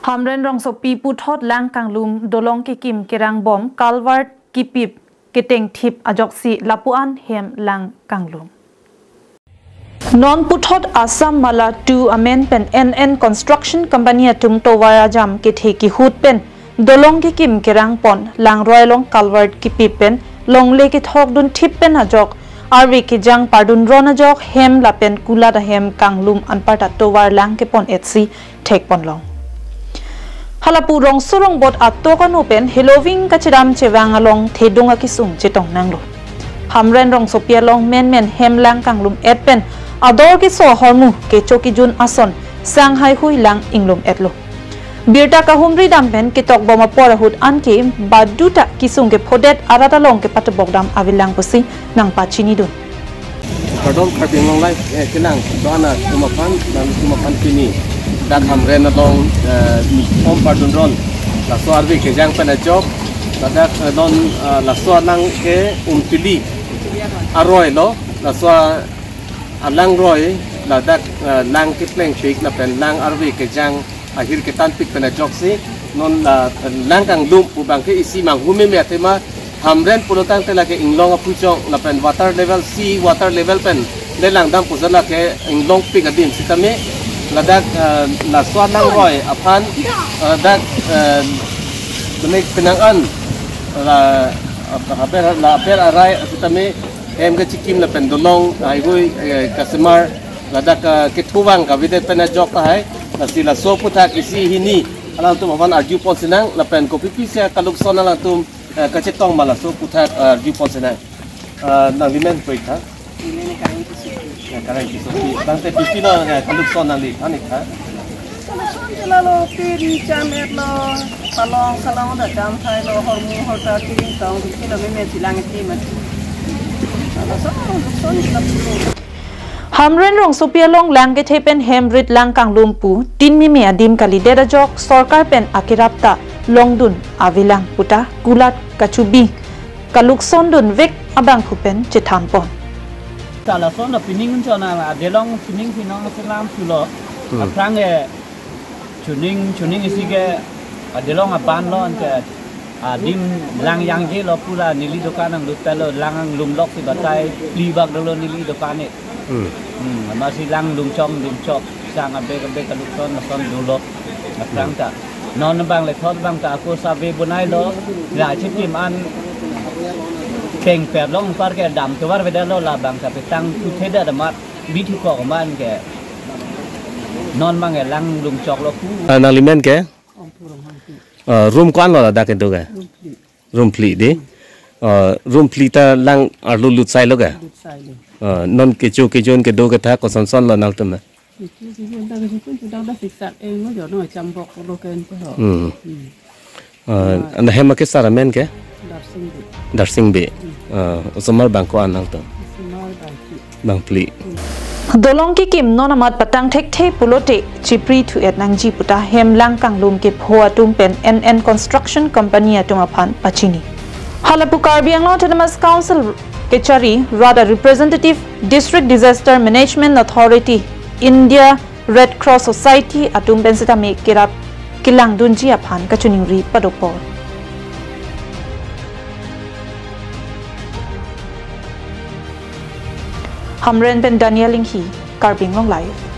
Hamren rong so pi pu thot lang kang lum dolong ki kim kerang bom kalwart kipip keteng thip ajok si lapuan hem lang kang lum non pu thot Assam mala 2 amen pen NN construction company atum to waya jam ke the ki hut pen dolong ki kim kerang pon lang roi long kalwart kipip pen long le ki thok dun thip pen ajok arwi ki jang pardun ron ajok hem la pen kula da hem kang lum anparta to war lang ke pon etsi thek pon long Halapu rong surong bot atto kan open Halloween kachiram chewang along thedunga kisung chitong nanglo Hamren rong sopia long men hem lang kang lum etpen ador ki so hormu ke choki jun ason sanghai hui lang inglum etlo birta ka humri dampen ki tok boma pora hut anke baduta kisung ke phodet arata long ke patbok dam avilang pusi nang pachini dun Pardon karbing long life kinang dona tumapan kini dan hamren along om pardon ron la so arvi ke jang pen job dak don la so nang ke pili aroi lo la so alang roi la dak nang ke pleng pik la pen nang arvi ke jang ahir ke tan pik pen job si non la nang kang dum pu bang ke isi mang humi me tema hamren pulotang te la ke inglong apu chong la pen water level pen le lang dam puzala ke inglong pik adim sitame ladak la swat nang roi aphan dak benek penangan la per arai sitame em ga chikim la pendolong ai goi customer ladak ke thuwang ka vide pena jok ta hai la sila so putha kisi hini alang tum avan arju pon sinang la pen ko pipi se kaluk sona la tum ka chetong mala so putha arju pon sinang nang limen poi tha karang kiso bang te pipino kaluk son ali anik ha lalu piri jamet lo salong da jam thai lo hormu horta tiring tong ki lo me silang ti ma Hamren rong supia long lang ke thepen hemrit lang kang lumpu tin mi me adim kali dera jok sarkar pen akirapta longdun avilang puta kulat kachubi kaluk son dun vek abang khupen chithampon Salah satu pining cuna adelong pining selam pulo. Aprang cuning isi ke adelong apan lo ke adim lang yang je lo pula nili dokan ang lupa lo lang lumlok si batai libak dulu nili dokan ni. Masih lang lumcong sang abe kalukson nason dulu. Aprang tak non bang lekot bang tak aku sabi bunai lo. Dah cipim an Peng per long par ke dam tu war veda lo la bang sa petang tu theda damat bitu ko man ke non mang lang lung chok lo ku nang limen ke room kwan lo da ke do ke room pli de room pli ta lang arlu lut sai lo ke non ke jon ke do ke tha ko son lo nang tum an hema ke saramen ke darsing be Usomar bangko anang to bang pli dolong ki kim non amat patang thek the pulote chipri thu et nang ji puta hem lang kang lum ke phoa tum pen NN construction company atum aphan pachini halapu karbiang lo autonomous council kechari rather representative district disaster management authority India Red Cross Society atum pen sita me kirap kilang dunji aphan kachuning ri padopor Hamren pen Daniel Linghi, Karbing Long Live.